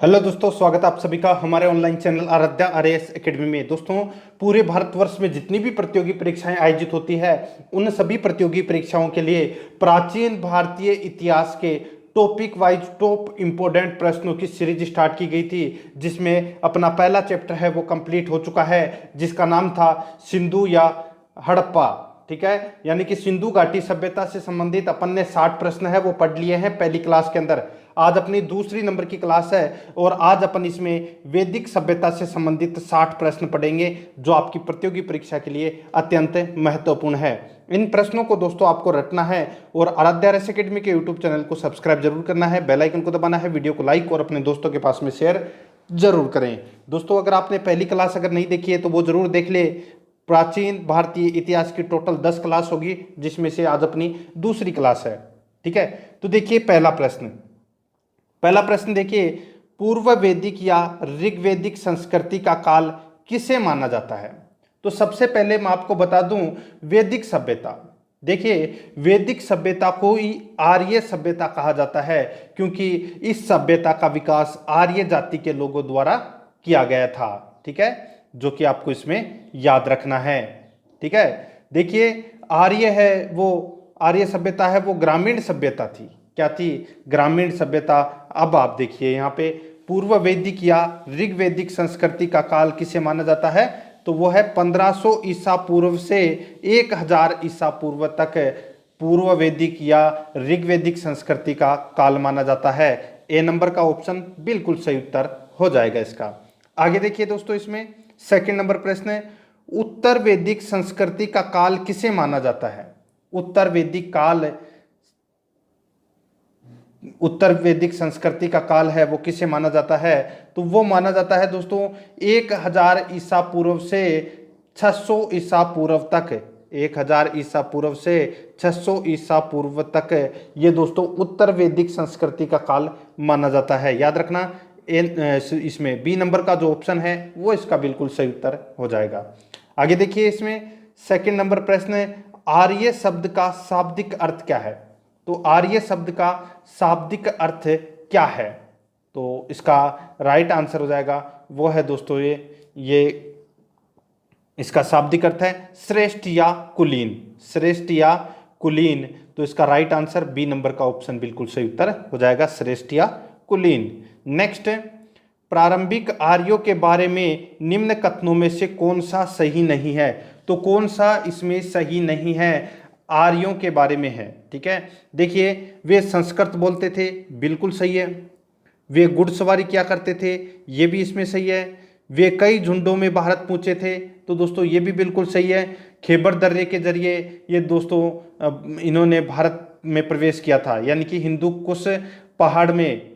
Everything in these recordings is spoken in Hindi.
हेलो दोस्तों, स्वागत है आप सभी का हमारे online channel Aradhya RAS academy में। दोस्तों, पूरे भारतवर्ष में जितनी भी प्रतियोगी परीक्षाएं आयोजित होती है उन सभी प्रतियोगी परीक्षाओं के लिए प्राचीन भारतीय इतिहास के टॉपिक वाइज टॉप इंपोर्टेंट प्रश्नों की सीरीज स्टार्ट की गई थी, जिसमें अपना पहला चैप्टर है वो कंप्लीट हो चुका है, जिसका नाम था सिंधु या हड़प्पा। ठीक है, यानी कि सिंधु घाटी सभ्यता से संबंधित अपन ने 60 प्रश्न है वो पढ़ लिए हैं पहली क्लास के अंदर। आज अपनी दूसरी नंबर की क्लास है और आज अपन इसमें वैदिक सभ्यता से संबंधित 60 प्रश्न पढ़ेंगे, जो आपकी प्रतियोगी परीक्षा के लिए अत्यंत महत्वपूर्ण है। इन प्रश्नों को दोस्तों आपको रटना है और आराध्या आरएएस एकेडमी के यूट्यूब चैनल को सब्सक्राइब जरूर करना है, बेल आइकन को दबाना है, वीडियो को लाइक और अपने दोस्तों के पास में शेयर जरूर करें। दोस्तों, अगर आपने पहली क्लास अगर नहीं देखी है तो वो जरूर देख ले। प्राचीन भारतीय इतिहास की टोटल 10 क्लास होगी, जिसमें से आज अपनी दूसरी क्लास है। ठीक है, तो देखिए पहला प्रश्न देखिए, पूर्व वैदिक या ऋग्वैदिक संस्कृति का काल किसे माना जाता है? तो सबसे पहले मैं आपको बता दूं, वैदिक सभ्यता। देखिए, वैदिक सभ्यता को ही आर्य सभ्यता कहा जाता है, क्योंकि इस सभ्यता का विकास आर्य जाति के लोगों द्वारा किया गया था। ठीक है, जो कि आपको इसमें याद रखना है। ठीक है, देखिए आर्य है वो आर्य सभ्यता है वो ग्रामीण सभ्यता थी। क्या थी? ग्रामीण सभ्यता। अब आप देखिए यहाँ पे पूर्व वैदिक या ऋग्वैदिक संस्कृति का काल किसे माना जाता है? तो वो है 1500 ईसा पूर्व से 1000 ईसा पूर्व तक पूर्व वैदिक या ऋग्वैदिक संस्कृति का काल माना जाता है। ए नंबर का ऑप्शन बिल्कुल सही उत्तर हो जाएगा इसका। आगे देखिए दोस्तों, इसमें सेकंड नंबर प्रश्न है, उत्तर वैदिक संस्कृति का काल किसे माना जाता है? उत्तर वैदिक संस्कृति का काल है वो किसे माना जाता है? तो वो माना जाता है दोस्तों 1000 ईसा पूर्व से 600 ईसा पूर्व तक। 1000 ईसा पूर्व से 600 ईसा पूर्व तक ये दोस्तों उत्तर वैदिक संस्कृति का काल माना जाता है। याद रखना, इसमें बी नंबर का जो ऑप्शन है वो इसका बिल्कुल सही उत्तर हो जाएगा। आगे देखिए, इसमें सेकंड नंबर प्रश्न है, आर्य शब्द का शाब्दिक अर्थ क्या है? तो आर्य शब्द का शाब्दिक अर्थ क्या है? तो इसका राइट आंसर हो जाएगा वो है दोस्तों ये इसका शाब्दिक अर्थ है श्रेष्ठ या कुलीन। श्रेष्ठ या कुलीन। तो इसका राइट आंसर बी नंबर का ऑप्शन बिल्कुल सही उत्तर हो जाएगा, श्रेष्ठ या कुलीन। नेक्स्ट, प्रारंभिक आर्यों के बारे में निम्न कथनों में से कौन सा सही नहीं है? तो कौन सा इसमें सही नहीं है? आर्यों के बारे में है। ठीक है, देखिए वे संस्कृत बोलते थे, बिल्कुल सही है। वे घुड़सवारी किया करते थे, ये भी इसमें सही है। वे कई झुंडों में भारत पहुंचे थे, तो दोस्तों ये भी बिल्कुल सही है। खैबर दर्रे के जरिए ये दोस्तों इन्होंने भारत में प्रवेश किया था, यानी कि हिंदू कुश पहाड़ में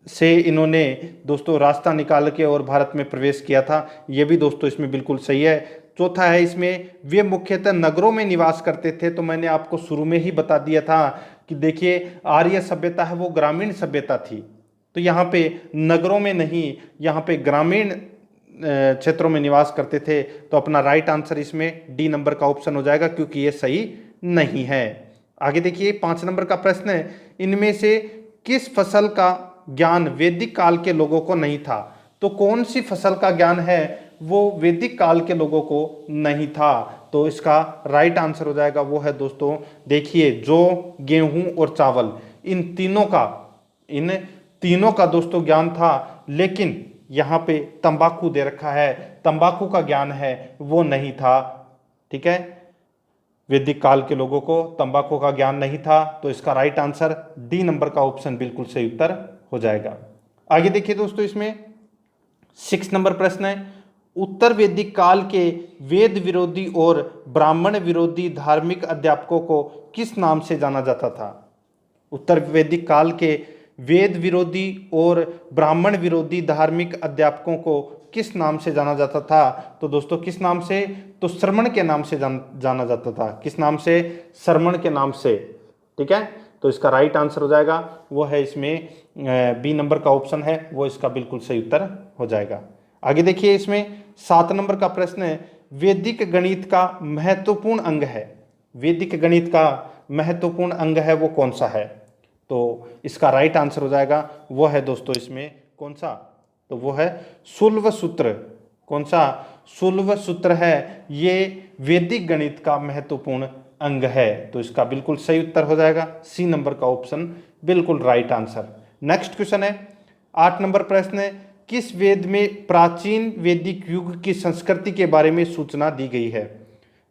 से इन्होंने दोस्तों रास्ता निकाल के और भारत में प्रवेश किया था, ये भी दोस्तों इसमें बिल्कुल सही है। चौथा है इसमें, वे मुख्यतः नगरों में निवास करते थे। तो मैंने आपको शुरू में ही बता दिया था कि देखिए आर्य सभ्यता है वो ग्रामीण सभ्यता थी, तो यहाँ पे नगरों में नहीं, यहाँ पे ग्रामीण क्षेत्रों में निवास करते थे। तो अपना राइट आंसर इसमें डी नंबर का ऑप्शन हो जाएगा, क्योंकि ये सही नहीं है। आगे देखिए 5 नंबर का प्रश्न है, इनमें से किस फसल का ज्ञान वैदिक काल के लोगों को नहीं था? तो कौन सी फसल का ज्ञान है वो वैदिक काल के लोगों को नहीं था? तो इसका राइट आंसर हो जाएगा वो है दोस्तों, देखिए जौ, गेहूं और चावल, इन तीनों का दोस्तों ज्ञान था, लेकिन यहाँ पे तंबाकू दे रखा है, तंबाकू का ज्ञान है वो नहीं था। ठीक है, वैदिक काल के लोगों को तंबाकू का ज्ञान नहीं था, तो इसका राइट आंसर डी नंबर का ऑप्शन बिल्कुल सही उत्तर हो जाएगा। आगे देखिए दोस्तों, इसमें 6 नंबर प्रश्न है, उत्तर वैदिक काल के वेद विरोधी और ब्राह्मण विरोधी धार्मिक अध्यापकों को किस नाम से जाना जाता था? उत्तर वैदिक काल के वेद विरोधी और ब्राह्मण विरोधी धार्मिक अध्यापकों को किस नाम से जाना जाता था? तो दोस्तों किस नाम से? तो श्रमण के नाम से जाना जाता था। किस नाम से? श्रमण के नाम से। ठीक है, तो इसका राइट आंसर हो जाएगा वो है इसमें बी नंबर का ऑप्शन है वो इसका बिल्कुल सही उत्तर हो जाएगा। आगे देखिए, इसमें 7 नंबर का प्रश्न है, वैदिक गणित का महत्वपूर्ण अंग है। वैदिक गणित का महत्वपूर्ण अंग है वो कौन सा है? तो इसका राइट आंसर हो जाएगा वो है दोस्तों इसमें कौन सा? तो वो है शुल्ब सूत्र। कौन सा? शुल्ब सूत्र है। ये वैदिक गणित का महत्वपूर्ण अंग है। तो इसका बिल्कुल सही उत्तर हो जाएगा सी नंबर का ऑप्शन बिल्कुल राइट आंसर। नेक्स्ट क्वेश्चन है 8 नंबर प्रश्न है, किस वेद में प्राचीन वैदिक युग की संस्कृति के बारे में सूचना दी गई है?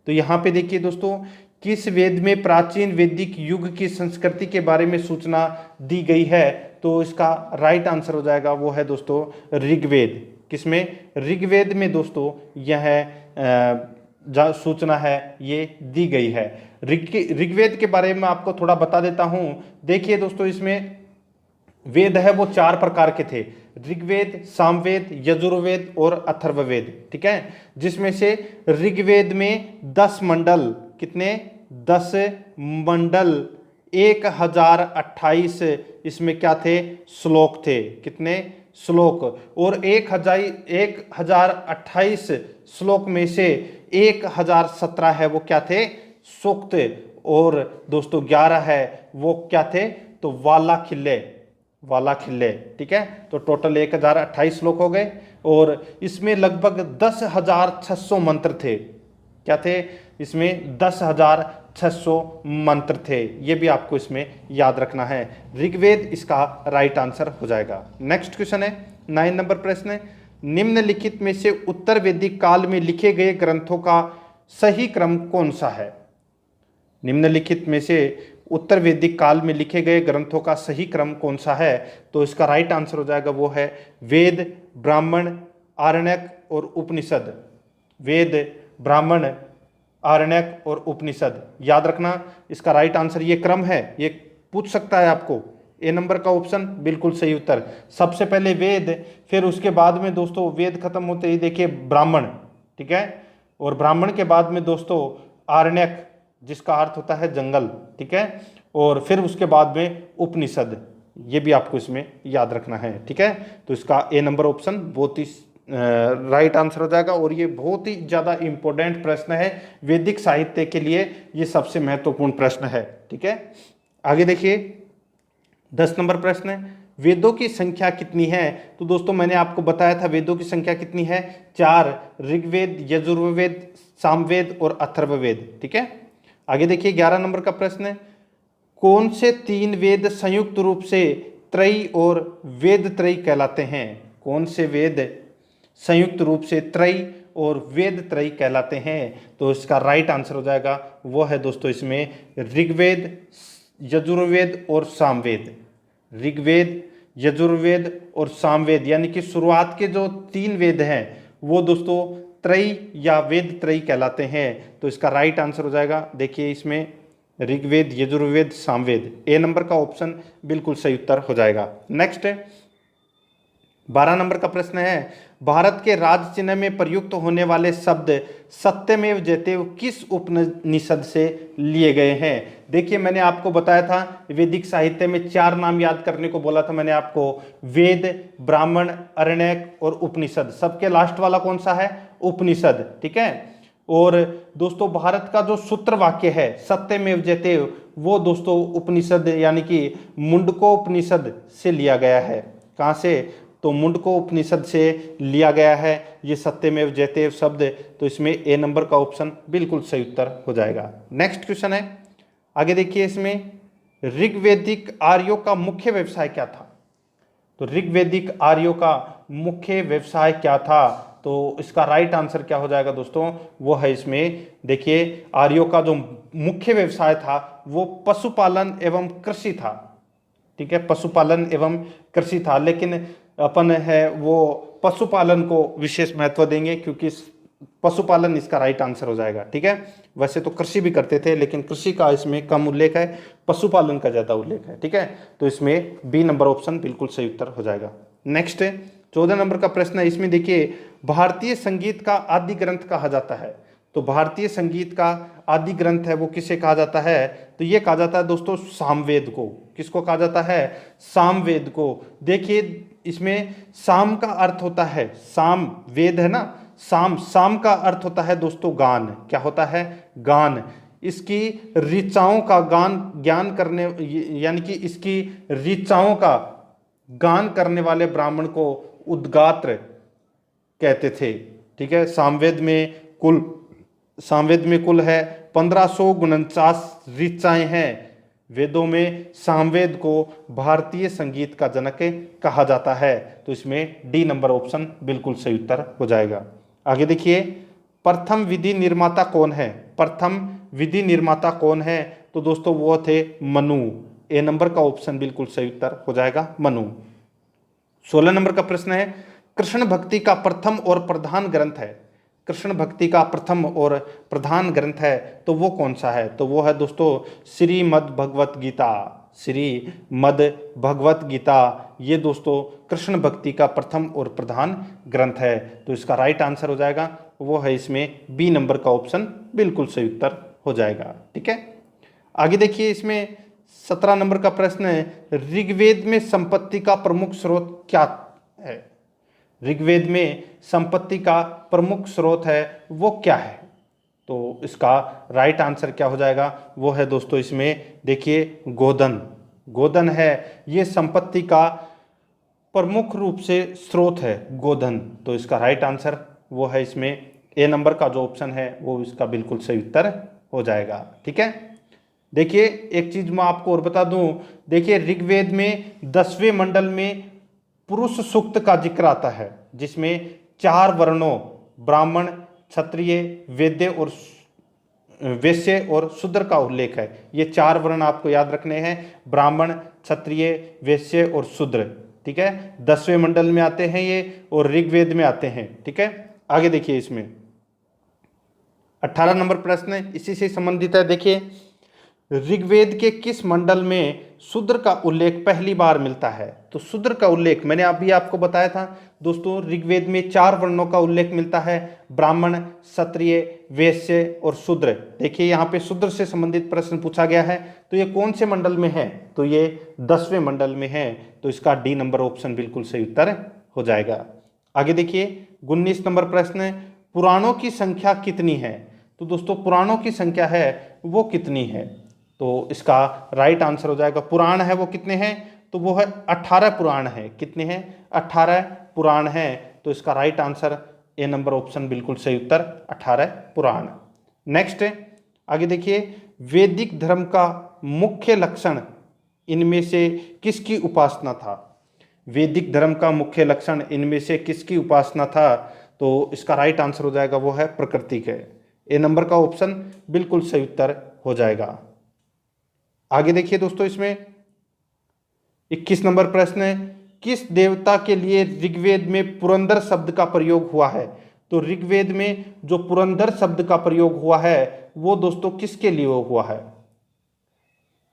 तो यहाँ पे देखिए दोस्तों, किस वेद में प्राचीन वैदिक युग की संस्कृति के बारे में सूचना दी गई है? तो इसका राइट आंसर हो जाएगा वो है दोस्तों ऋग्वेद। किसमें? ऋग्वेद में दोस्तों यह सूचना है ये दी गई है। ऋग्वेद के बारे में आपको थोड़ा बता देता हूं। देखिए दोस्तों, इसमें वेद है वो 4 प्रकार के थे, ऋग्वेद, सामवेद, यजुर्वेद और अथर्ववेद। ठीक है, जिसमें से ऋग्वेद में 10 मंडल, कितने? 10 मंडल, 1028 इसमें क्या थे? श्लोक थे। कितने श्लोक? और 1028 श्लोक में से 1017 है वो क्या थे? सूक्त। और दोस्तों 11 है वो क्या थे? तो वाला खिल्ले। ठीक है, तो टोटल 1028 श्लोक हो गए। और इसमें लगभग 10,600 मंत्र थे। क्या थे? इसमें 10,600 मंत्र थे। ये भी आपको इसमें याद रखना है। ऋग्वेद इसका राइट आंसर हो जाएगा। नेक्स्ट क्वेश्चन है 9 नंबर प्रश्न है, निम्नलिखित में से उत्तर वैदिक काल में लिखे गए ग्रंथों का सही क्रम कौन सा है? निम्नलिखित में से उत्तर वैदिक काल में लिखे गए ग्रंथों का सही क्रम कौन सा है? तो इसका राइट आंसर हो जाएगा वो है वेद, ब्राह्मण, आरण्यक और उपनिषद। वेद, ब्राह्मण, आरण्यक और उपनिषद। याद रखना, इसका राइट आंसर ये क्रम है। ये पूछ सकता है आपको। ए नंबर का ऑप्शन बिल्कुल सही उत्तर। सबसे पहले वेद, फिर उसके बाद में दोस्तों वेद खत्म होते ही देखिए ब्राह्मण। ठीक है, और ब्राह्मण के बाद में दोस्तों आरण्यक, जिसका अर्थ होता है जंगल। ठीक है, और फिर उसके बाद में उपनिषद। ये भी आपको इसमें याद रखना है। ठीक है, तो इसका ए नंबर ऑप्शन बहुत ही राइट आंसर हो जाएगा। और ये बहुत ही ज़्यादा इंपॉर्टेंट प्रश्न है वैदिक साहित्य के लिए, ये सबसे महत्वपूर्ण प्रश्न है। ठीक है, आगे देखिए 10 नंबर प्रश्न है, वेदों की संख्या कितनी है? तो दोस्तों मैंने आपको बताया था वेदों की संख्या कितनी है? 4, ऋग्वेद, यजुर्वेद, सामवेद और अथर्ववेद। ठीक है, आगे देखिए 11 नंबर का प्रश्न है, कौन से 3 वेद संयुक्त रूप से त्रयी और वेद त्रयी कहलाते हैं? कौन से वेद संयुक्त रूप से त्रयी और वेद त्रयी कहलाते हैं? तो इसका राइट आंसर हो जाएगा वो है दोस्तों इसमें ऋग्वेद, यजुर्वेद और सामवेद। ऋग्वेद, यजुर्वेद और सामवेद, यानी कि शुरुआत के जो 3 वेद हैं वो दोस्तों त्रयी या वेद त्रयी कहलाते हैं। तो इसका राइट आंसर हो जाएगा, देखिए इसमें ऋग्वेद, यजुर्वेद, सामवेद। ए नंबर का ऑप्शन बिल्कुल सही उत्तर हो जाएगा। नेक्स्ट 12 नंबर का प्रश्न है, भारत के राज चिन्ह में प्रयुक्त होने वाले शब्द सत्यमेव जयते किस उपनिषद से लिए गए हैं? देखिए मैंने आपको बताया था वैदिक साहित्य में 4 नाम याद करने को बोला था मैंने आपको, वेद, ब्राह्मण, अरण्यक और उपनिषद। सबके लास्ट वाला कौन सा है? उपनिषद। ठीक है, और दोस्तों भारत का जो सूत्र वाक्य है सत्यमेव जयते, वो दोस्तों उपनिषद यानी कि मुंडकोपनिषद से लिया गया है। कहाँ से? तो मुंडकोपनिषद से लिया गया है ये सत्यमेव जयते शब्द। तो इसमें ए नंबर का ऑप्शन बिल्कुल सही उत्तर हो जाएगा। नेक्स्ट क्वेश्चन है, आगे देखिए इसमें ऋग्वैदिक आर्यों का मुख्य व्यवसाय क्या था? तो ऋग्वैदिक आर्यों का मुख्य व्यवसाय क्या था? तो इसका राइट आंसर क्या हो जाएगा दोस्तों? वो है इसमें देखिए आर्यों का जो मुख्य व्यवसाय था वो पशुपालन एवं कृषि था। ठीक है, पशुपालन एवं कृषि था, लेकिन अपन है वो पशुपालन को विशेष महत्व देंगे क्योंकि पशुपालन इसका राइट आंसर हो जाएगा। ठीक है, वैसे तो कृषि भी करते थे लेकिन कृषि का इसमें कम उल्लेख है, पशुपालन का ज़्यादा उल्लेख है। ठीक है, तो इसमें बी नंबर ऑप्शन बिल्कुल सही उत्तर हो जाएगा। नेक्स्ट 14 नंबर का प्रश्न है, इसमें देखिए भारतीय संगीत का आदि ग्रंथ कहा जाता है। तो भारतीय संगीत का आदि ग्रंथ है वो किसे कहा जाता है? तो ये कहा जाता है दोस्तों सामवेद को। किसको कहा जाता है? सामवेद को। देखिए इसमें साम का अर्थ होता है, साम वेद है ना, साम का अर्थ होता है दोस्तों गान। क्या होता है? गान। इसकी ऋचाओं का गान ज्ञान करने, यानी कि इसकी ऋचाओं का गान करने वाले ब्राह्मण को उद्गात्र कहते थे। ठीक है, सामवेद में कुल है 1549 ऋचाएं हैं। वेदों में सामवेद को भारतीय संगीत का जनक कहा जाता है। तो इसमें डी नंबर ऑप्शन बिल्कुल सही उत्तर हो जाएगा। आगे देखिए, प्रथम विधि निर्माता कौन है? प्रथम विधि निर्माता कौन है? तो दोस्तों वो थे मनु। ए नंबर का ऑप्शन बिल्कुल सही उत्तर हो जाएगा, मनु। 16 नंबर का प्रश्न है, कृष्ण भक्ति का प्रथम और प्रधान ग्रंथ है। कृष्ण भक्ति का प्रथम और प्रधान ग्रंथ है तो वो कौन सा है? तो वो है दोस्तों श्रीमद् भगवत गीता। श्रीमद् भगवत गीता ये दोस्तों कृष्ण भक्ति का प्रथम और प्रधान ग्रंथ है। तो इसका राइट आंसर हो जाएगा वो है इसमें बी नंबर का ऑप्शन बिल्कुल सही उत्तर हो जाएगा। ठीक है, आगे देखिए, इसमें 17 नंबर का प्रश्न है, ऋग्वेद में संपत्ति का प्रमुख स्रोत क्या है? ऋग्वेद में संपत्ति का प्रमुख स्रोत है वो क्या है? तो इसका राइट आंसर क्या हो जाएगा? वो है दोस्तों इसमें देखिए गोधन। गोधन है ये संपत्ति का प्रमुख रूप से स्रोत है, गोधन। तो इसका राइट आंसर वो है इसमें ए नंबर का जो ऑप्शन है वो इसका बिल्कुल सही उत्तर हो जाएगा। ठीक है, देखिए एक चीज मैं आपको और बता दूं, देखिए ऋग्वेद में 10वें मंडल में पुरुष सूक्त का जिक्र आता है जिसमें 4 वर्णों ब्राह्मण, क्षत्रिय, वैश्य और शूद्र का उल्लेख है। ये 4 वर्ण आपको याद रखने हैं, ब्राह्मण, क्षत्रिय, वैश्य और शूद्र। ठीक है, 10वें मंडल में आते हैं ये और ऋग्वेद में आते हैं। ठीक है, आगे देखिए, इसमें 18 नंबर प्रश्न इसी से संबंधित है। देखिए, ऋग्वेद के किस मंडल में शूद्र का उल्लेख पहली बार मिलता है? तो शूद्र का उल्लेख मैंने अभी आपको बताया था दोस्तों, ऋग्वेद में 4 वर्णों का उल्लेख मिलता है, ब्राह्मण, क्षत्रिय, वैश्य और शूद्र। देखिए यहाँ पे शूद्र से संबंधित प्रश्न पूछा गया है, तो ये कौन से मंडल में है? तो ये 10वें मंडल में है। तो इसका डी नंबर ऑप्शन बिल्कुल सही उत्तर हो जाएगा। आगे देखिए, 19 नंबर प्रश्न, पुराणों की संख्या कितनी है? तो दोस्तों पुराणों की संख्या है वो कितनी है? तो इसका राइट आंसर हो जाएगा, पुराण है वो कितने हैं? तो वो है 18 पुराण है। कितने हैं? 18 पुराण हैं। तो इसका right answer A number option बिल्कुल सही उत्तर 18 पुराण। नेक्स्ट आगे देखिए, वैदिक धर्म का मुख्य लक्षण इनमें से किसकी उपासना था? वैदिक धर्म का मुख्य लक्षण इनमें से किसकी उपासना था? तो इसका राइट आंसर हो जाएगा वो है प्रकृति के। ए नंबर का ऑप्शन बिल्कुल सही उत्तर हो जाएगा। आगे देखिए दोस्तों, इसमें 21 नंबर प्रश्न है, किस देवता के लिए ऋग्वेद में पुरंदर शब्द का प्रयोग हुआ है? तो ऋग्वेद में जो पुरंदर शब्द का प्रयोग हुआ है वो दोस्तों किसके लिए हुआ है?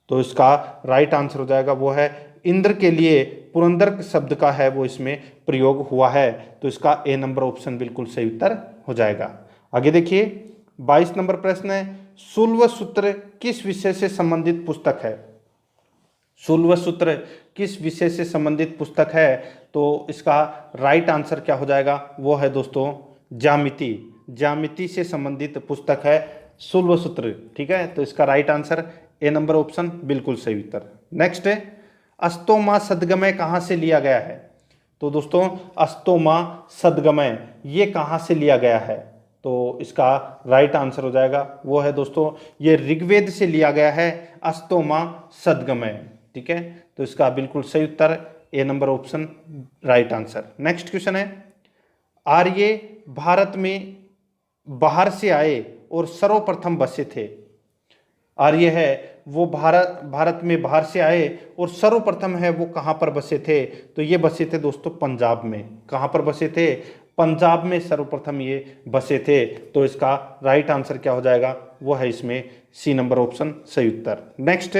तो इसका राइट आंसर हो जाएगा वो है इंद्र के लिए पुरंदर शब्द का है वो इसमें प्रयोग हुआ है। तो इसका ए नंबर ऑप्शन बिल्कुल सही उत्तर हो जाएगा। आगे देखिए, 22 नंबर प्रश्न है, शुल्वसूत्र किस विषय से संबंधित पुस्तक है? शुल्वसूत्र किस विषय से संबंधित पुस्तक है? तो इसका राइट आंसर क्या हो जाएगा? वो है दोस्तों ज्यामिति। ज्यामिति से संबंधित पुस्तक है शुल्वसूत्र। ठीक है, तो इसका right answer A number option बिल्कुल सही उत्तर। नेक्स्ट है, अस्तोमा सद्गमय कहाँ से लिया गया है? तो दोस्तों अस्तोमा सद्गमय ये कहाँ से लिया गया है? तो इसका राइट आंसर हो जाएगा वो है दोस्तों ये ऋग्वेद से लिया गया है, अस्तोमा सद्गमय। ठीक है, तो इसका बिल्कुल सही उत्तर A number option right answer. Next question है, आर्य भारत में बाहर से आए और सर्वप्रथम बसे थे। आर्य है वो भारत में बाहर से आए और सर्वप्रथम है वो कहाँ पर बसे थे? तो ये बसे थे दोस्तों पंजाब में। कहाँ पर बसे थे? पंजाब में सर्वप्रथम ये बसे थे। तो इसका राइट आंसर क्या हो जाएगा? वो है इसमें सी नंबर ऑप्शन सही उत्तर। नेक्स्ट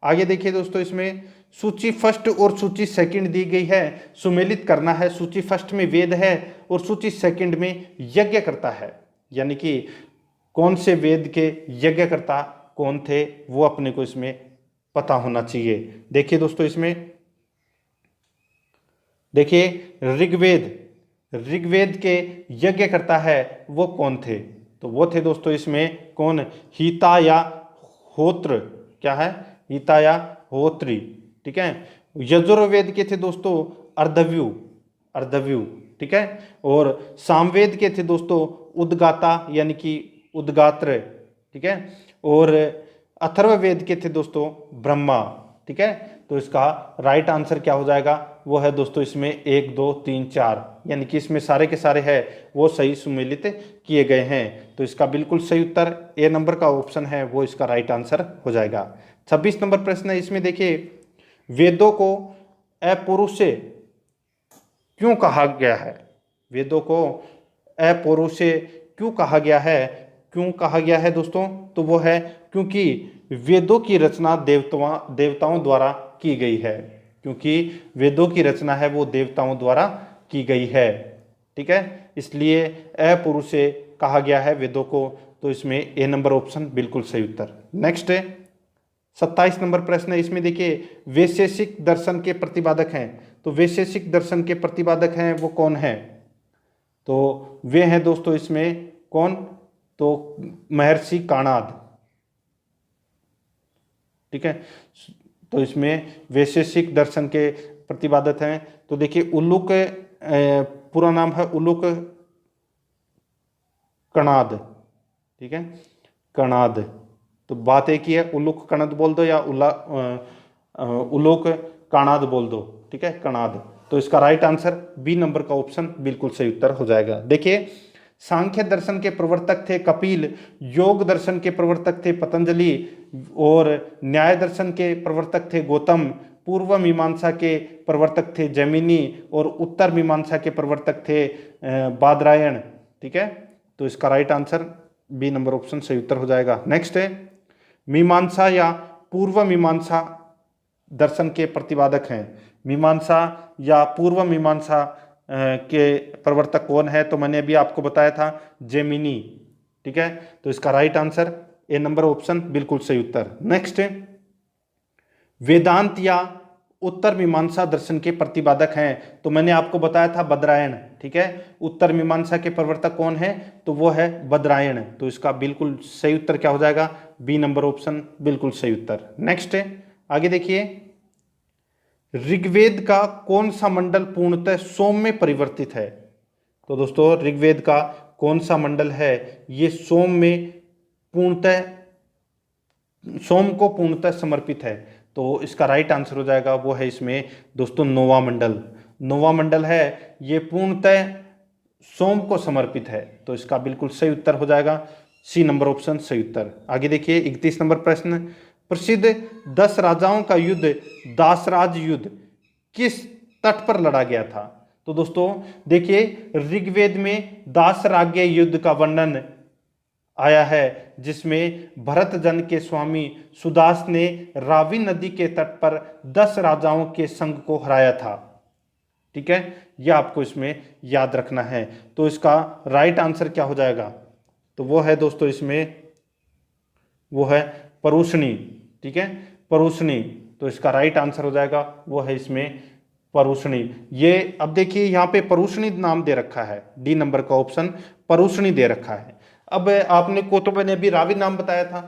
आगे देखिए दोस्तों, इसमें सूची फर्स्ट और सूची सेकंड दी गई है, सुमेलित करना है। सूची फर्स्ट में वेद है और सूची सेकंड में यज्ञ करता है, यानी कि कौन से वेद के यज्ञकर्ता कौन थे वो अपने को इसमें पता होना चाहिए। देखिए दोस्तों, इसमें देखिए ऋग्वेद के यज्ञकर्ता है वो कौन थे? तो वो थे दोस्तों इसमें कौन? हिता या होत्र। क्या है? हिता या होत्री। ठीक है, यजुर्वेद के थे दोस्तों अर्धव्यू, अर्धव्यू, ठीक है। और सामवेद के थे दोस्तों उद्गाता यानी कि उद्गात्र, ठीक है। और अथर्ववेद के थे दोस्तों ब्रह्मा, ठीक है। तो इसका राइट आंसर क्या हो जाएगा, वो है दोस्तों इसमें 1 2 3 4, यानी कि इसमें सारे के सारे है वो सही सुमेलित किए गए हैं। तो इसका बिल्कुल सही उत्तर ए नंबर का ऑप्शन है, वो इसका राइट आंसर हो जाएगा। 26 नंबर प्रश्न है, इसमें देखिए वेदों को अपौरुषेय क्यों कहा गया है, वेदों को अपौरुषेय क्यों कहा गया है, क्यों कहा गया है दोस्तों, तो वो है क्योंकि वेदों की रचना देवताओं द्वारा की गई है, क्योंकि वेदों की रचना है वो देवताओं द्वारा की गई है, ठीक है। इसलिए अपौरुषेय कहा गया है वेदों को। तो इसमें ए नंबर ऑप्शन बिल्कुल सही उत्तर। नेक्स्ट है 27 नंबर प्रश्न है, इसमें देखिए वैशेषिक दर्शन के प्रतिपादक हैं। तो वैशेषिक दर्शन के प्रतिपादक हैं वो कौन है, तो वे हैं दोस्तों इसमें कौन, तो महर्षि काणाद, ठीक है। तो इसमें वैशेषिक दर्शन के प्रतिपादक हैं। तो देखिए उल्लूक, पूरा नाम है उल्लूक कणाद, ठीक है, कणाद। तो बात एक ही है, उल्लूक कणाद बोल दो या उल्लूक कणाद बोल दो, ठीक है, कणाद। तो इसका राइट आंसर बी नंबर का ऑप्शन बिल्कुल सही उत्तर हो जाएगा। देखिए सांख्य दर्शन के प्रवर्तक थे कपिल, योग दर्शन के प्रवर्तक थे पतंजलि, और न्याय दर्शन के प्रवर्तक थे गौतम, पूर्व मीमांसा के प्रवर्तक थे जैमिनी, और उत्तर मीमांसा के प्रवर्तक थे बादरायण, ठीक है। तो इसका right answer B number option सही उत्तर हो जाएगा। नेक्स्ट है मीमांसा या पूर्व मीमांसा दर्शन के प्रतिपादक हैं, मीमांसा या पूर्व मीमांसा के प्रवर्तक कौन है, तो मैंने अभी आपको बताया था जेमिनी, ठीक है। तो इसका right answer A number option बिल्कुल सही उत्तर। नेक्स्ट वेदांत या उत्तर मीमांसा दर्शन के प्रतिपादक हैं, तो मैंने आपको बताया था बदरायण, ठीक है। उत्तर मीमांसा के प्रवर्तक कौन है, तो वो है बदरायण। तो इसका बिल्कुल सही उत्तर क्या हो जाएगा, बी नंबर ऑप्शन बिल्कुल सही उत्तर। नेक्स्ट आगे देखिए ऋग्वेद का कौन सा मंडल पूर्णतः सोम में परिवर्तित है। तो दोस्तों ऋग्वेद का कौन सा मंडल है, ये सोम में पूर्णतः, सोम को पूर्णतः समर्पित है। तो इसका राइट आंसर हो जाएगा वो है इसमें दोस्तों नौवा मंडल, नौवा मंडल है ये पूर्णतः सोम को समर्पित है। तो इसका बिल्कुल सही उत्तर हो जाएगा सी नंबर ऑप्शन सही उत्तर। आगे देखिए 31 नंबर प्रश्न, प्रसिद्ध 10 राजाओं का युद्ध दासराज युद्ध किस तट पर लड़ा गया था। तो दोस्तों देखिए ऋग्वेद में दासराज्य युद्ध का वर्णन आया है, जिसमें भरत जन के स्वामी सुदास ने रावी नदी के तट पर 10 राजाओं के संघ को हराया था, ठीक है। यह आपको इसमें याद रखना है। तो इसका राइट आंसर क्या हो जाएगा, तो वो है दोस्तों इसमें वो है परुष्णी, ठीक है, परुष्णी। तो इसका राइट आंसर हो जाएगा वो है इसमें परुष्णी। ये अब देखिए यहाँ पे परुष्णी नाम दे रखा है, डी नंबर का ऑप्शन परुष्णी दे रखा है। अब आपने को तो मैंने अभी रावी नाम बताया था,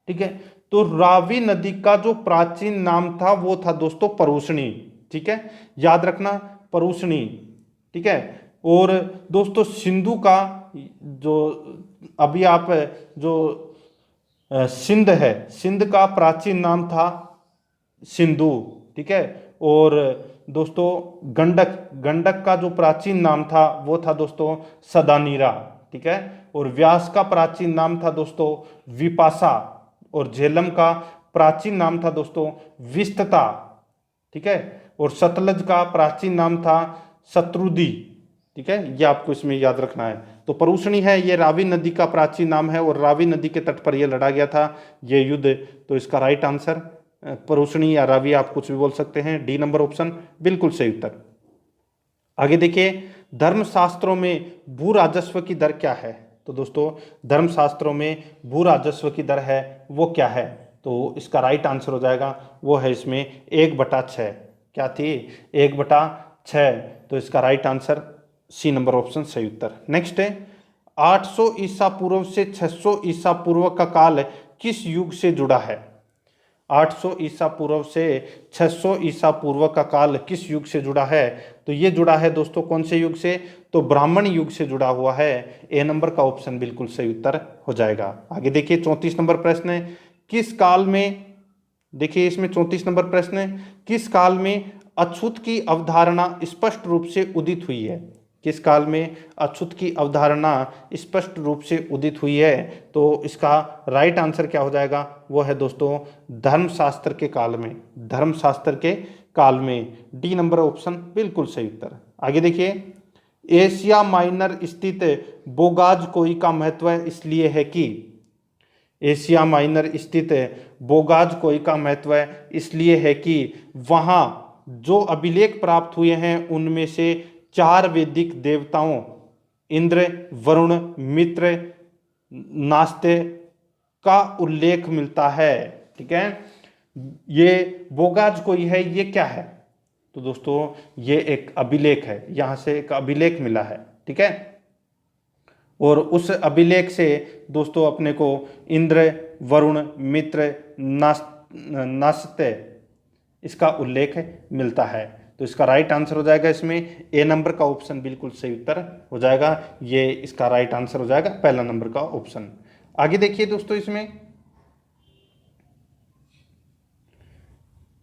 ठीक है। तो रावी नदी का जो प्राचीन नाम था वो था दोस्तों परुष्णी, ठीक है, याद रखना परुष्णी, ठीक है। और दोस्तों सिंधु का जो अभी आप जो सिंध है, सिंध का प्राचीन नाम था सिंधु, ठीक है। और दोस्तों गंडक, गंडक का जो प्राचीन नाम था वो था दोस्तों सदानीरा, ठीक है। और व्यास का प्राचीन नाम था दोस्तों विपाशा, और झेलम का प्राचीन नाम था दोस्तों विस्तता, ठीक है। और सतलज का प्राचीन नाम था शत्रुदी, ठीक है। ये आपको इसमें याद रखना है। तो परुष्णी है ये रावी नदी का प्राचीन नाम है, और रावी नदी के तट पर यह लड़ा गया था ये युद्ध। तो इसका राइट आंसर परुष्णी या रावी आप कुछ भी बोल सकते हैं, डी नंबर ऑप्शन बिल्कुल सही उत्तर। आगे देखिए धर्मशास्त्रों में भू राजस्व की दर क्या है। तो दोस्तों धर्मशास्त्रों में भू राजस्व की दर है वो क्या है, तो इसका राइट आंसर हो जाएगा वो है इसमें 1/6, क्या थी 1/6। तो इसका right answer C number option सही उत्तर। नेक्स्ट है 800 ईसा पूर्व से 600 ईसा पूर्व का काल किस युग से जुड़ा है। 800 ईसा पूर्व से 600 ईसा पूर्व का काल किस युग से जुड़ा है? तो ये जुड़ा है दोस्तों कौन से युग से? तो ब्राह्मण युग से जुड़ा हुआ है। ए नंबर का ऑप्शन बिल्कुल सही उत्तर हो जाएगा। आगे देखिए 34 नंबर प्रश्न है, किस काल में, देखिए इसमें 34 नंबर प्रश्न है, किस काल में अछूत की अवधारणा स्पष्ट रूप से उदित हुई है? किस काल में अछूत की अवधारणा स्पष्ट रूप से उदित हुई है? तो इसका राइट आंसर क्या हो जाएगा? वो है दोस्तों धर्मशास्त्र के काल में, धर्मशास्त्र के काल में। डी नंबर ऑप्शन बिल्कुल सही उत्तर। आगे देखिए, एशिया माइनर स्थित बोगाजकोई का महत्व इसलिए है कि, एशिया माइनर स्थित बोगाजकोई का महत्व इसलिए है कि वहाँ जो अभिलेख प्राप्त हुए हैं उनमें से 4 वैदिक देवताओं इंद्र, वरुण, मित्र, नास्ते का उल्लेख मिलता है। ठीक है, ये बोगाजकोई है, ये क्या है? तो दोस्तों ये एक अभिलेख है, यहां से एक अभिलेख मिला है। ठीक है, और उस अभिलेख से दोस्तों अपने को इंद्र, वरुण, मित्र, नास्ते इसका उल्लेख मिलता है। तो इसका राइट आंसर हो जाएगा इसमें ए नंबर का ऑप्शन बिल्कुल सही उत्तर हो जाएगा। ये इसका राइट आंसर हो जाएगा पहला नंबर का ऑप्शन। आगे देखिए दोस्तों, इसमें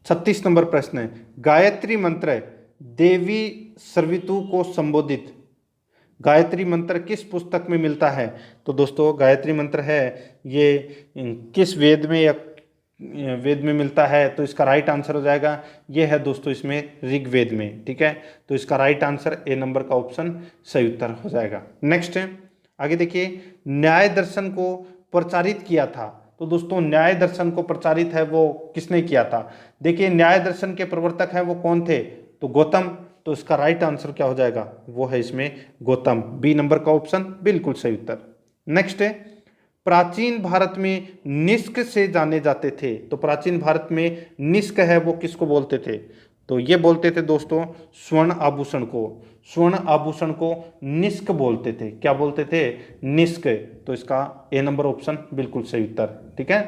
36 नंबर प्रश्न है, गायत्री मंत्र देवी सर्वितु को संबोधित, गायत्री मंत्र किस पुस्तक में मिलता है? तो दोस्तों गायत्री मंत्र है ये किस वेद में या वेद में मिलता है? तो इसका राइट आंसर हो जाएगा, ये है दोस्तों इसमें ऋग्वेद में। ठीक है, तो इसका राइट आंसर ए नंबर का ऑप्शन सही उत्तर हो जाएगा। नेक्स्ट है, आगे देखिए, न्याय दर्शन को प्रचारित किया था। तो दोस्तों न्याय दर्शन को प्रचारित है वो किसने किया था? देखिए न्याय दर्शन के प्रवर्तक हैं वो कौन थे? तो गौतम। तो इसका राइट आंसर क्या हो जाएगा? वो है इसमें गौतम, बी नंबर का ऑप्शन बिल्कुल सही उत्तर। नेक्स्ट है, प्राचीन भारत में निष्क से जाने जाते थे। तो प्राचीन भारत में निष्क है वो किसको बोलते थे? तो ये बोलते थे दोस्तों स्वर्ण आभूषण को, स्वर्ण आभूषण को निष्क बोलते थे। क्या बोलते थे? निष्क। तो इसका ए नंबर ऑप्शन बिल्कुल सही उत्तर। ठीक है,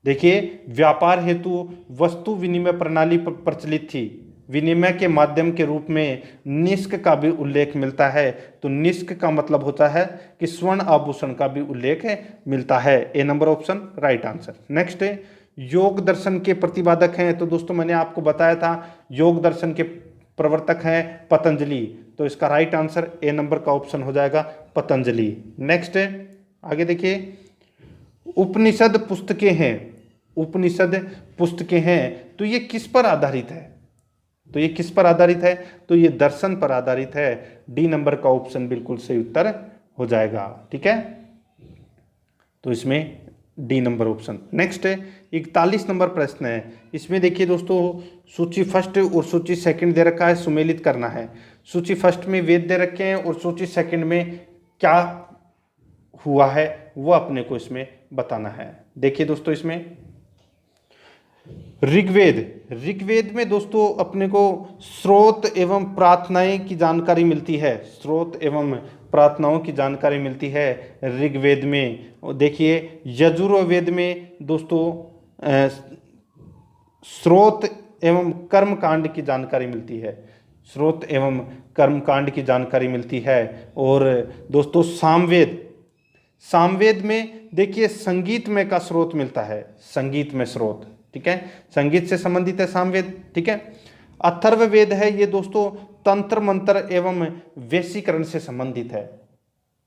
देखिए व्यापार हेतु वस्तु विनिमय प्रणाली प्रचलित थी, विनिमय के माध्यम के रूप में निष्क का भी उल्लेख मिलता है। तो निष्क का मतलब होता है कि स्वर्ण आभूषण का भी उल्लेख मिलता है। A number option right answer. Next है, योग दर्शन के प्रतिपादक हैं। तो दोस्तों मैंने आपको बताया था योग दर्शन के प्रवर्तक हैं पतंजलि। तो इसका राइट आंसर ए नंबर का ऑप्शन हो जाएगा पतंजलि। नेक्स्ट है, आगे देखिए, उपनिषद पुस्तकें हैं, उपनिषद पुस्तकें हैं, तो ये किस पर आधारित है? तो ये किस पर आधारित है? तो ये दर्शन पर आधारित है। डी नंबर का ऑप्शन बिल्कुल सही उत्तर हो जाएगा। ठीक है, तो इसमें डी नंबर ऑप्शन। नेक्स्ट है, 41 नंबर प्रश्न है। इसमें देखिए दोस्तों सूची फर्स्ट और सूची सेकंड दे रखा है, सुमेलित करना है। सूची फर्स्ट में वेद दे रखे हैं और सूची सेकंड में क्या हुआ है वो अपने को इसमें बताना है। देखिए दोस्तों, इसमें ऋग्वेद, ऋग्वेद में दोस्तों अपने को स्रोत एवं प्रार्थनाएं की जानकारी मिलती है, स्रोत एवं प्रार्थनाओं की जानकारी मिलती है ऋग्वेद में। और देखिए यजुर्वेद में दोस्तों स्रोत एवं कर्म कांड की जानकारी मिलती है, स्रोत एवं कर्म कांड की जानकारी मिलती है। और दोस्तों सामवेद, सामवेद में देखिए संगीतमय का स्रोत मिलता है, संगीतमय स्रोत। ठीक है, संगीत से संबंधित है सामवेद। ठीक है, अथर्ववेद है ये दोस्तों तंत्र मंत्र एवं वैशीकरण से संबंधित है,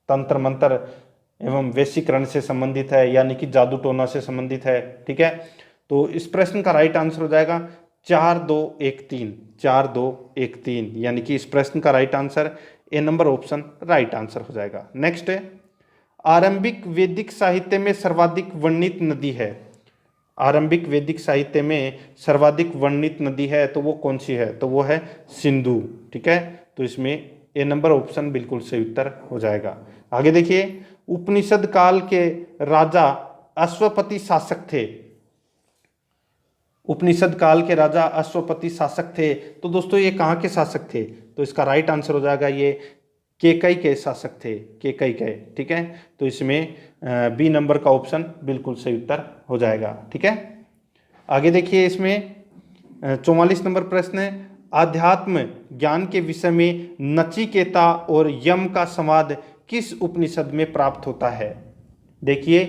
तंत्र मंत्र एवं वैशीकरण से संबंधित है, यानी कि जादू टोना से संबंधित है। ठीक है, तो इस प्रश्न का राइट आंसर हो जाएगा 4 2 1 3, 4 2 1 3, यानी कि इस प्रश्न का right answer A number option right answer हो जाएगा। नेक्स्ट है, आरंभिक वैदिक साहित्य में सर्वाधिक वर्णित नदी है, आरंभिक वैदिक साहित्य में सर्वाधिक वर्णित नदी है तो वो कौन सी है? तो वो है सिंधु। ठीक है, तो इसमें ए नंबर ऑप्शन बिल्कुल सही उत्तर हो जाएगा। आगे देखिए, उपनिषद काल के राजा अश्वपति शासक थे, उपनिषद काल के राजा अश्वपति शासक थे। तो दोस्तों ये कहाँ के शासक थे? तो इसका राइट आंसर हो जाएगा ये केकई के शासक थे, केकई के। ठीक है, तो इसमें बी नंबर का ऑप्शन बिल्कुल सही उत्तर हो जाएगा। ठीक है, आगे देखिए इसमें 44 नंबर प्रश्न है, आध्यात्म ज्ञान के विषय में नचिकेता और यम का संवाद किस उपनिषद में प्राप्त होता है। देखिए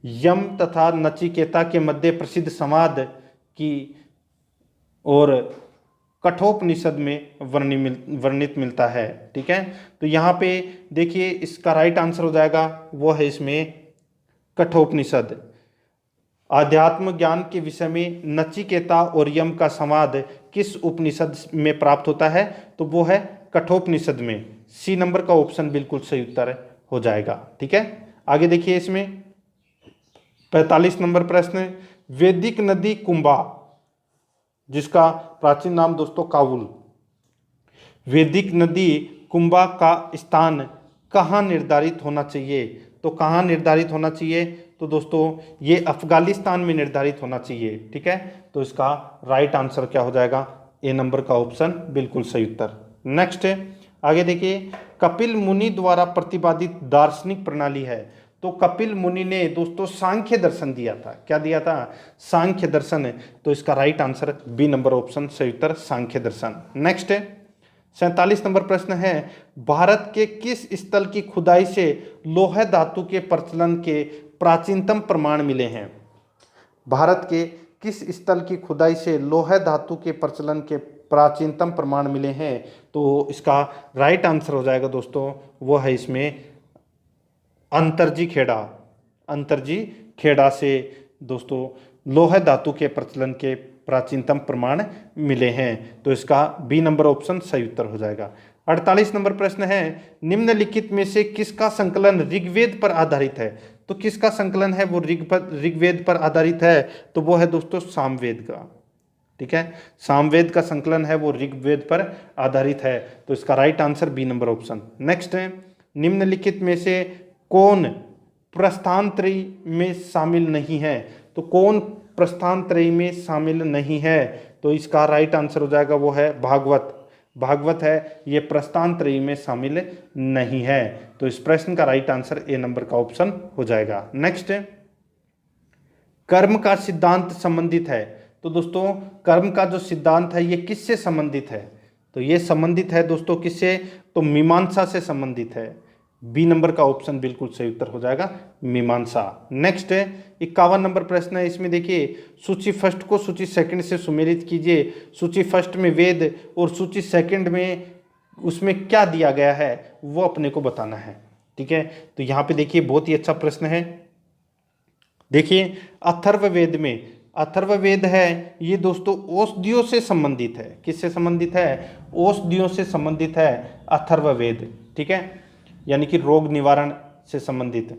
यम तथा नचिकेता के मध्य प्रसिद्ध संवाद की और कठोपनिषद में वर्णित मिलता है। ठीक है, तो यहाँ पे देखिए इसका राइट आंसर हो जाएगा वो है इसमें कठोपनिषद। आध्यात्म ज्ञान के विषय में नचिकेता और यम का संवाद किस उपनिषद में प्राप्त होता है, तो वो है कठोपनिषद में। सी नंबर का ऑप्शन बिल्कुल सही उत्तर हो जाएगा। ठीक है, आगे देखिए इसमें 45 नंबर प्रश्न, वैदिक नदी कुंभा जिसका प्राचीन नाम दोस्तों काबुल, वैदिक नदी कुंभा का स्थान कहाँ निर्धारित होना चाहिए, तो कहाँ निर्धारित होना चाहिए, तो दोस्तों ये अफगानिस्तान में निर्धारित होना चाहिए। ठीक है, तो इसका राइट आंसर क्या हो जाएगा, ए नंबर का ऑप्शन बिल्कुल सही उत्तर। नेक्स्ट है, आगे देखिए कपिल मुनि द्वारा प्रतिपादित दार्शनिक प्रणाली है, तो कपिल मुनि ने दोस्तों सांख्य दर्शन दिया था। क्या दिया था, सांख्य दर्शन, तो इसका right answer B number option सही उत्तर सांख्य दर्शन। नेक्स्ट है 47 नंबर प्रश्न है, भारत के किस स्थल की खुदाई से लोह धातु के प्रचलन के प्राचीनतम प्रमाण मिले हैं। भारत के किस स्थल की खुदाई से लोह धातु के प्रचलन के प्राचीनतम प्रमाण मिले हैं, तो इसका राइट आंसर हो जाएगा दोस्तों वो है इसमें अंतरजी खेड़ा। अंतरजी खेड़ा से दोस्तों लोह धातु के प्रचलन के प्राचीनतम प्रमाण मिले हैं, तो इसका बी नंबर ऑप्शन सही उत्तर हो जाएगा। 48 नंबर प्रश्न है, निम्नलिखित में से किसका संकलन ऋग्वेद पर आधारित है, तो किसका संकलन है वो ऋग्वेद पर आधारित है, तो वो है दोस्तों सामवेद का। ठीक है, सामवेद का संकलन है वो ऋग्वेद पर आधारित है, तो इसका right answer B number option. Next है, निम्नलिखित में से कौन प्रस्थान त्रयी में शामिल नहीं है, तो कौन प्रस्थान त्रयी में शामिल नहीं है, तो इसका राइट आंसर हो जाएगा वो है भागवत। भागवत है ये प्रस्थान त्रयी में शामिल नहीं है, तो इस प्रश्न का राइट आंसर ए नंबर का ऑप्शन हो जाएगा। नेक्स्ट, कर्म का सिद्धांत संबंधित है, तो दोस्तों कर्म का जो सिद्धांत है ये किससे संबंधित है, तो ये संबंधित है दोस्तों किससे, तो मीमांसा से संबंधित है। बी नंबर का ऑप्शन बिल्कुल सही उत्तर हो जाएगा मीमांसा। नेक्स्ट है 51 नंबर प्रश्न है, इसमें देखिए सूची फर्स्ट को सूची सेकंड से सुमेलित कीजिए। सूची फर्स्ट में वेद और सूची सेकंड में उसमें क्या दिया गया है वो अपने को बताना है। ठीक है, तो यहाँ पे देखिए बहुत ही अच्छा प्रश्न है। देखिए अथर्ववेद में, अथर्ववेद है ये दोस्तों औषधियों से संबंधित है। किससे संबंधित है, औषधियों से संबंधित है अथर्ववेद। ठीक है, यानी कि रोग निवारण से संबंधित।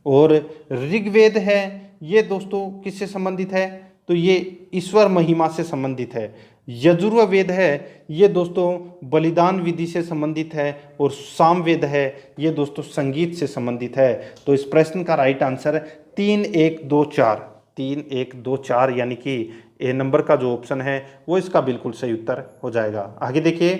और ऋग्वेद है ये दोस्तों किससे संबंधित है, तो ये ईश्वर महिमा से संबंधित है। यजुर्वेद है ये दोस्तों बलिदान विधि से संबंधित है। और सामवेद है ये दोस्तों संगीत से संबंधित है। तो इस प्रश्न का राइट आंसर 3 1 2 4 3 1 2 4 यानी कि ए नंबर का जो ऑप्शन है वो इसका बिल्कुल सही उत्तर हो जाएगा। आगे देखिए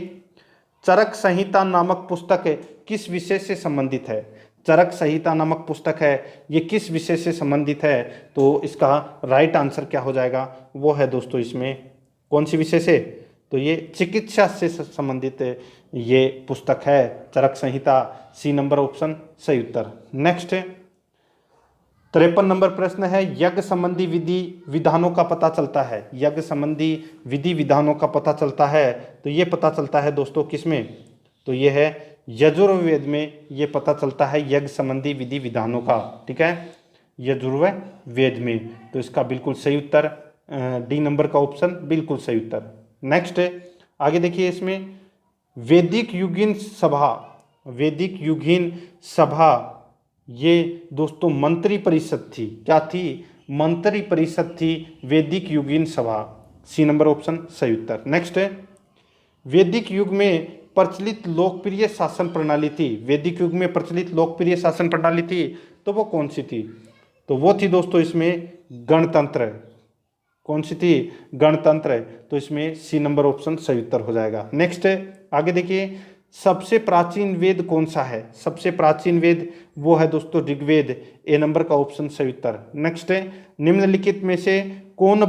चरक संहिता नामक पुस्तक किस विषय से संबंधित है। चरक संहिता नामक पुस्तक है ये किस विषय से संबंधित है, तो इसका राइट आंसर क्या हो जाएगा वो है दोस्तों इसमें कौन सी विषय से, तो ये चिकित्सा से संबंधित ये पुस्तक है चरक संहिता। सी नंबर ऑप्शन सही उत्तर। नेक्स्ट 53 नंबर प्रश्न है, यज्ञ संबंधी विधि विधानों का पता चलता है। यज्ञ संबंधी विधि विधानों का पता चलता है, तो ये पता चलता है दोस्तों किसमें, तो ये है यजुर्वेद में ये पता चलता है यज्ञ संबंधी विधि विधानों का। ठीक है, यजुर्वेद में, तो इसका बिल्कुल सही उत्तर डी नंबर का ऑप्शन बिल्कुल सही उत्तर। नेक्स्ट आगे देखिए इसमें वैदिक युगीन सभा, वैदिक युगीन सभा ये दोस्तों मंत्री परिषद थी। क्या थी, मंत्री परिषद थी वैदिक युगीन सभा। सी नंबर ऑप्शन सही उत्तर। नेक्स्ट वैदिक युग में प्रचलित लोकप्रिय शासन प्रणाली थी। वैदिक युग में प्रचलित लोकप्रिय शासन प्रणाली थी तो वो कौन सी थी, तो वो थी दोस्तों इसमें गणतंत्र। कौन सी थी, गणतंत्र। तो इसमें सी नंबर ऑप्शन सही उत्तर हो जाएगा। नेक्स्ट आगे देखिए सबसे प्राचीन वेद कौन सा है। सबसे प्राचीन वेद वो है दोस्तों ऋग्वेद। ए नंबर का ऑप्शन सही उत्तर। नेक्स्ट निम्नलिखित में से कौन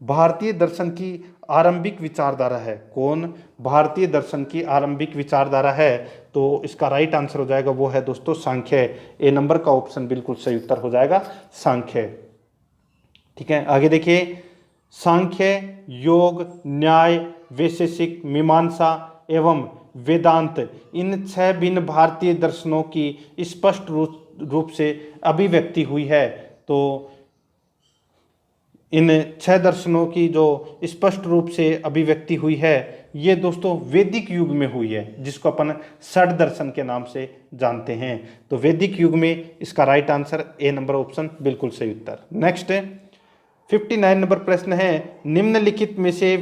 भारतीय दर्शन की आरंभिक विचारधारा है? कौन भारतीय दर्शन की आरंभिक विचारधारा है? तो इसका राइट आंसर हो जाएगा वो है दोस्तों सांख्य। ए नंबर का ऑप्शन बिल्कुल सही उत्तर हो जाएगा सांख्य। ठीक है, आगे देखिए, सांख्य, योग, न्याय, वैशेषिक, मीमांसा एवं वेदांत, इन 6 भिन्न भारतीय दर्शनों की स्पष्ट रूप से अभिव्यक्ति हुई है। तो इन 6 दर्शनों की जो स्पष्ट रूप से अभिव्यक्ति हुई है ये दोस्तों वैदिक युग में हुई है, जिसको अपन षड दर्शन के नाम से जानते हैं। तो वैदिक युग में इसका right answer A number option बिल्कुल सही उत्तर। नेक्स्ट 59 नंबर प्रश्न है, निम्नलिखित में से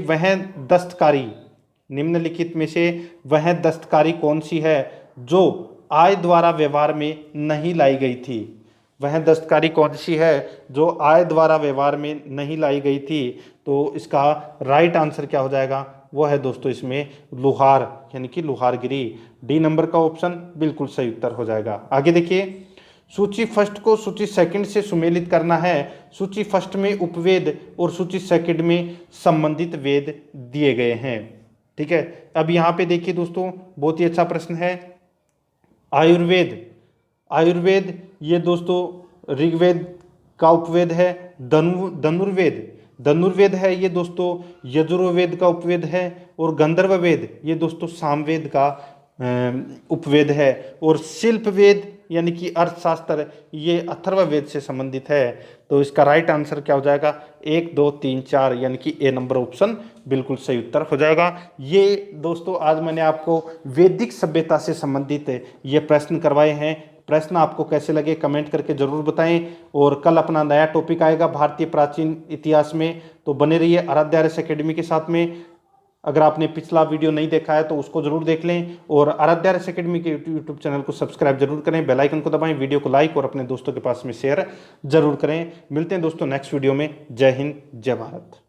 वह दस्तकारी कौन सी है जो आय द्वारा व्यवहार में नहीं लाई गई थी? वह दस्तकारी कौन सी है जो आय द्वारा व्यवहार में नहीं लाई गई थी? तो इसका राइट आंसर क्या हो जाएगा? वो है दोस्तों इसमें लुहार, यानी कि लुहारगिरी। डी नंबर का ऑप्शन बिल्कुल सही उत्तर हो जाएगा। आगे देखिए, सूची फर्स्ट को सूची सेकंड से सुमेलित करना है। सूची फर्स्ट में उपवेद और सूची सेकंड में संबंधित वेद दिए गए हैं। ठीक है, अब यहाँ पे देखिए दोस्तों, बहुत ही अच्छा प्रश्न है। आयुर्वेद ये दोस्तों ऋग्वेद का उपवेद है। धनुर्वेद है ये दोस्तों यजुर्वेद का उपवेद है। और गंधर्व वेद ये दोस्तों सामवेद का उपवेद है। और शिल्प वेद यानी कि अर्थशास्त्र ये अथर्ववेद से संबंधित है। तो इसका राइट आंसर क्या हो जाएगा? 1 2 3 4 यानी कि ए नंबर ऑप्शन बिल्कुल सही उत्तर हो जाएगा। ये दोस्तों आज मैंने आपको वैदिक सभ्यता से संबंधित ये प्रश्न करवाए हैं। प्रश्न आपको कैसे लगे कमेंट करके जरूर बताएं। और कल अपना नया टॉपिक आएगा भारतीय प्राचीन इतिहास में, तो बने रहिए आराध्य आर्यस एकेडमी के साथ में। अगर आपने पिछला वीडियो नहीं देखा है तो उसको जरूर देख लें और आराध्य आर्यस एकेडमी के यूट्यूब चैनल को सब्सक्राइब जरूर करें, बेल आइकन को दबाएं, वीडियो को लाइक और अपने दोस्तों के पास में शेयर जरूर करें। मिलते हैं दोस्तों नेक्स्ट वीडियो में। जय हिंद, जय भारत।